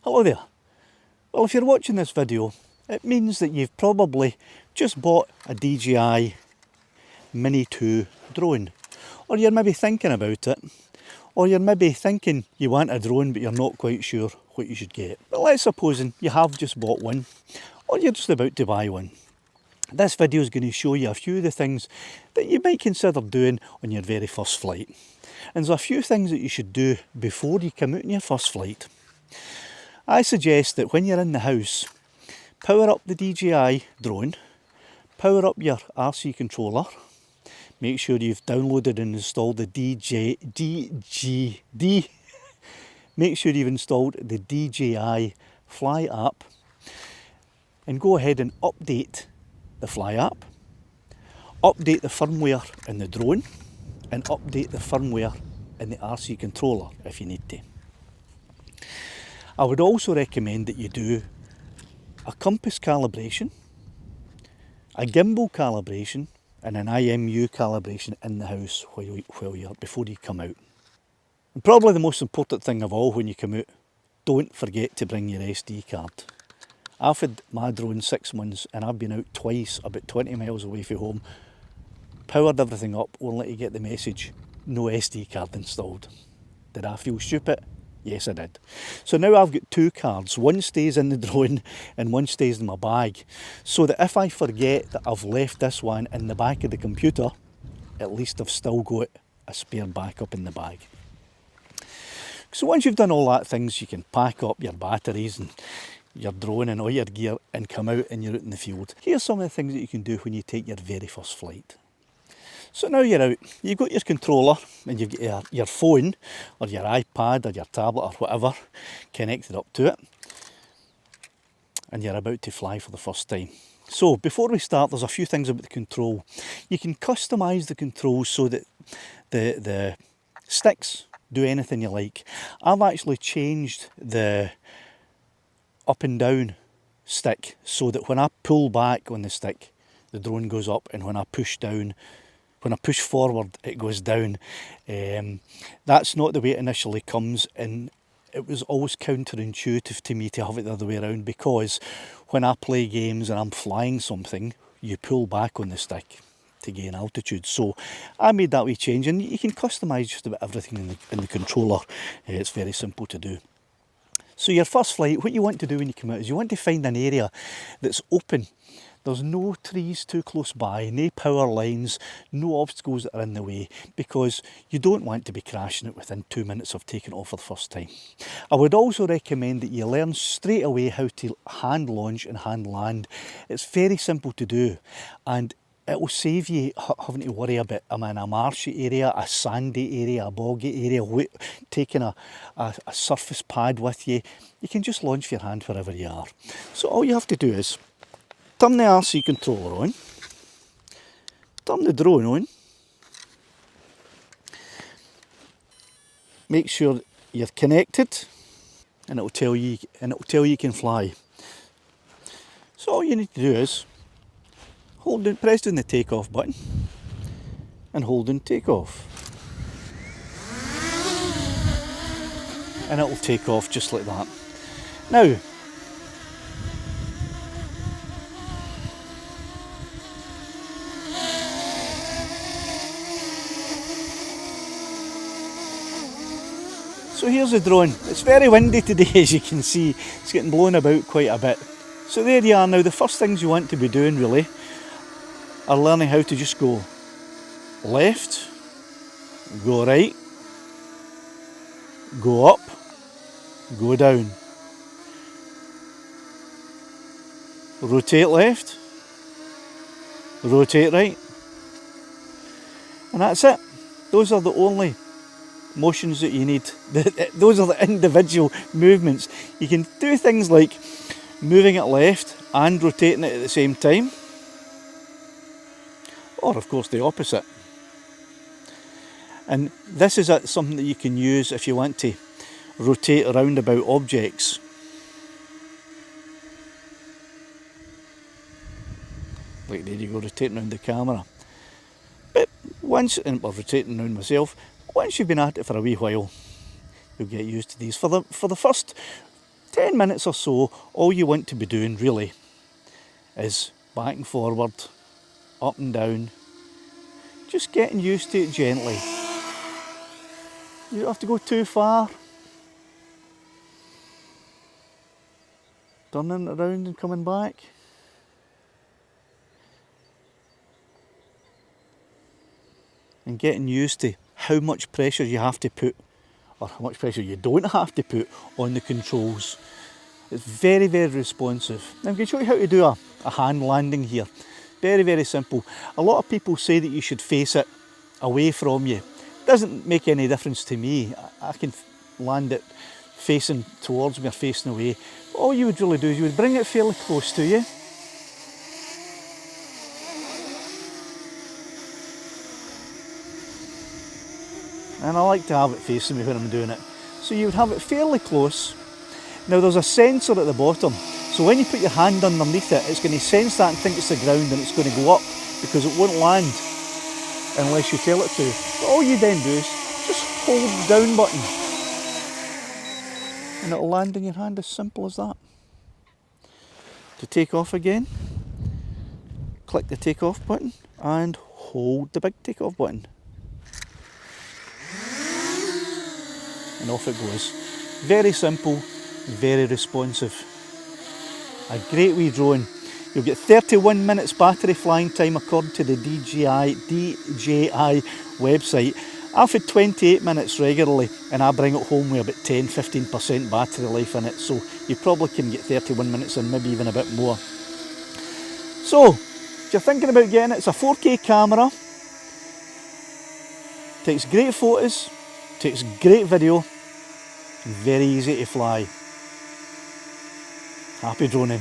Hello there. Well, if you're watching this video, it means that you've probably just bought a DJI Mini 2 drone. Or you're maybe thinking about it. Or you're maybe thinking you want a drone but you're not quite sure what you should get. But let's suppose you have just bought one, or you're just about to buy one. This video is going to show you a few of the things that you might consider doing on your very first flight. And there's a few things that you should do before you come out on your first flight. I suggest that when you're in the house, power up the DJI drone, power up your RC controller, make sure you've downloaded and installed the make sure you've installed the DJI Fly app, and go ahead and update the Fly app, update the firmware in the drone, and update the firmware in the RC controller if you need to. I would also recommend that you do a compass calibration, a gimbal calibration, and an IMU calibration in the house before you come out. And probably the most important thing of all when you come out, don't forget to bring your SD card. I've had my drone 6 months and I've been out twice, about 20 miles away from home, powered everything up only to get the message, no SD card installed. Did I feel stupid? Yes, I did. So now I've got 2 cards. One stays in the drone and one stays in my bag. So that if I forget that I've left this one in the back of the computer, at least I've still got a spare backup in the bag. So once you've done all that things, you can pack up your batteries and your drone and all your gear and come out and you're out in the field. Here's some of the things that you can do when you take your very first flight. So now you're out, you've got your controller and you've got your phone or your iPad or your tablet or whatever connected up to it, and you're about to fly for the first time. So before we start, there's a few things about the control. You can customise the controls so that the sticks do anything you like. I've actually changed the up and down stick so that when I pull back on the stick, the drone goes up, and when I push forward, it goes down. That's not the way it initially comes, and it was always counterintuitive to me to have it the other way around, because when I play games and I'm flying something, you pull back on the stick to gain altitude. So I made that wee change, and you can customise just about everything in the controller. It's very simple to do. So your first flight, what you want to do when you come out is you want to find an area that's open. There's no trees too close by, no power lines, no obstacles that are in the way, because you don't want to be crashing it within 2 minutes of taking off for the first time. I would also recommend that you learn straight away how to hand launch and hand land. It's very simple to do, and it will save you having to worry about, am I in a marshy area, a sandy area, a boggy area, taking a surface pad with you. You can just launch your hand wherever you are. So all you have to do is turn the RC controller on, turn the drone on, make sure you're connected, and it'll tell you you can fly. So all you need to do is press down the takeoff button and hold down takeoff, and it will take off just like that. Now, so here's the drone. It's very windy today, as you can see. It's getting blown about quite a bit. So there you are. Now the first things you want to be doing really are learning how to just go left, go right, go up, go down, rotate left, rotate right, and that's it. Those are the only motions that you need. Those are the individual movements. You can do things like moving it left and rotating it at the same time, or of course the opposite. And this is something that you can use if you want to rotate around about objects. Like there you go, rotating around the camera. But once, and I'm rotating around myself, once you've been at it for a wee while, you'll get used to these. For the first 10 minutes or so, all you want to be doing really is back and forward, up and down, just getting used to it gently. You don't have to go too far. Turning it around and coming back. And getting used to how much pressure you have to put, or how much pressure you don't have to put on the controls. It's very, very responsive. Now I'm going to show you how to do a hand landing here. Very, very simple. A lot of people say that you should face it away from you. Doesn't make any difference to me. I can land it facing towards me or facing away. But all you would really do is you would bring it fairly close to you. And I like to have it facing me when I'm doing it. So you would have it fairly close. Now there's a sensor at the bottom. So when you put your hand underneath it, it's going to sense that and think it's the ground, and it's going to go up because it won't land unless you tell it to. But all you then do is just hold the down button and it'll land in your hand, as simple as that. To take off again, click the take off button and hold the big take off button. And off it goes. Very simple, very responsive. A great wee drone. You'll get 31 minutes battery flying time according to the DJI website. I've had 28 minutes regularly, and I bring it home with about 10-15% battery life in it, so you probably can get 31 minutes and maybe even a bit more. So, if you're thinking about getting it, it's a 4K camera, takes great photos, takes great video, very easy to fly. Happy droning.